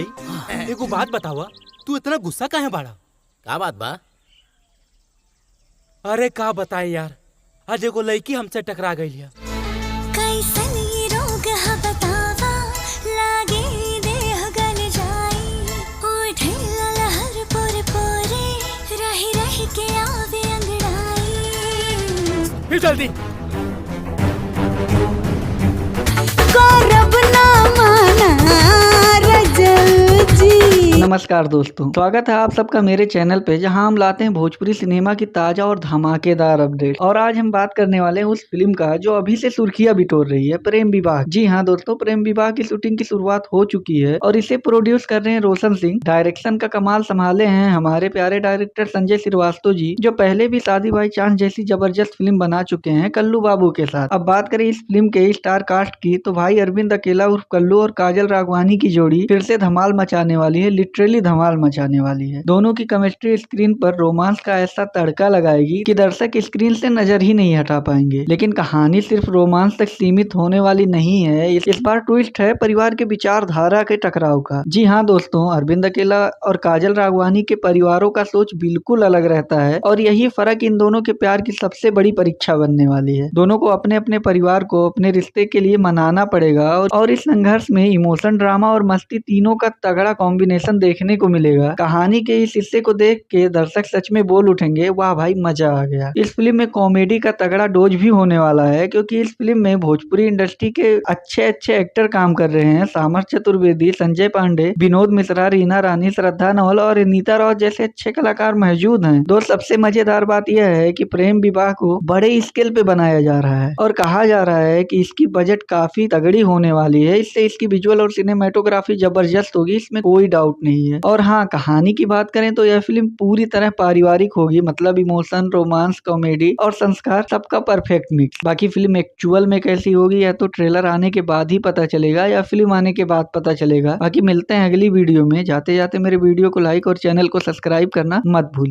भाई एगो बात बतावा, तू इतना गुस्सा काहे बाड़ा? का बात बा? अरे का बताए यार, आज एगो लड़की हमसे टकरा गई है। कैसन ये रोग ह बतावा, लागे देह गल जाई, उठे लहर पोरे पोरे, रही रही के आवे अंगड़ाई। फिर जल्दी करब ना माना रजल जी। नमस्कार दोस्तों, स्वागत है आप सबका मेरे चैनल पे, जहां हम लाते हैं भोजपुरी सिनेमा की ताजा और धमाकेदार अपडेट। और आज हम बात करने वाले हैं उस फिल्म का जो अभी से सुर्खियां बिटोर रही है, प्रेम विवाह। जी हाँ दोस्तों, प्रेम विवाह की शूटिंग की शुरुआत हो चुकी है और इसे प्रोड्यूस कर रहे हैं रोशन सिंह। डायरेक्शन का कमाल संभाले हैं हमारे प्यारे डायरेक्टर संजय श्रीवास्तव जी, जो पहले भी शादी बाई चांस जैसी जबरदस्त फिल्म बना चुके हैं कल्लू बाबू के साथ। अब बात करें इस फिल्म के स्टार कास्ट की, तो भाई अरविंद अकेला उर्फ कल्लू और काजल राघवानी की जोड़ी फिर से धमाल मचाने वाली है, लिटरली धमाल मचाने वाली है। दोनों की केमिस्ट्री स्क्रीन पर रोमांस का ऐसा तड़का लगाएगी कि दर्शक स्क्रीन से नजर ही नहीं हटा पाएंगे। लेकिन कहानी सिर्फ रोमांस तक सीमित होने वाली नहीं है, इस बार ट्विस्ट है परिवार के विचारधारा के टकराव का। जी हाँ दोस्तों, अरविंद अकेला और काजल राघवानी के परिवारों का सोच बिल्कुल अलग रहता है और यही फर्क इन दोनों के प्यार की सबसे बड़ी परीक्षा बनने वाली है। दोनों को अपने अपने परिवार को अपने रिश्ते के लिए मनाना पड़ेगा और इस संघर्ष में इमोशन, ड्रामा और मस्ती तीनों का तगड़ा कॉम्बिनेशन देखने को मिलेगा। कहानी के इस हिस्से को देख के दर्शक सच में बोल उठेंगे, वाह भाई मजा आ गया। इस फिल्म में कॉमेडी का तगड़ा डोज भी होने वाला है, क्योंकि इस फिल्म में भोजपुरी इंडस्ट्री के अच्छे अच्छे एक्टर काम कर रहे हैं। सामर चतुर्वेदी, संजय पांडे, विनोद मिश्रा, रीना रानी, श्रद्धा नवल और नीता राव जैसे अच्छे कलाकार मौजूद हैं। दोस्त, सबसे मजेदार बात यह है कि प्रेम विवाह को बड़े स्केल पे बनाया जा रहा है और कहा जा रहा है कि इसकी बजट काफी तगड़ी होने वाली है। इससे इसकी विजुअल और सिनेमेटोग्राफी जबरदस्त होगी, इसमें कोई डाउट नहीं है। और हाँ, कहानी की बात करें तो यह फिल्म पूरी तरह पारिवारिक होगी, मतलब इमोशन, रोमांस, कॉमेडी और संस्कार सबका परफेक्ट मिक्स। बाकी फिल्म एक्चुअल में कैसी होगी या तो ट्रेलर आने के बाद ही पता चलेगा या फिल्म आने के बाद पता चलेगा। बाकी मिलते हैं अगली वीडियो में। जाते जाते मेरे वीडियो को लाइक और चैनल को सब्सक्राइब करना मत भूलिए।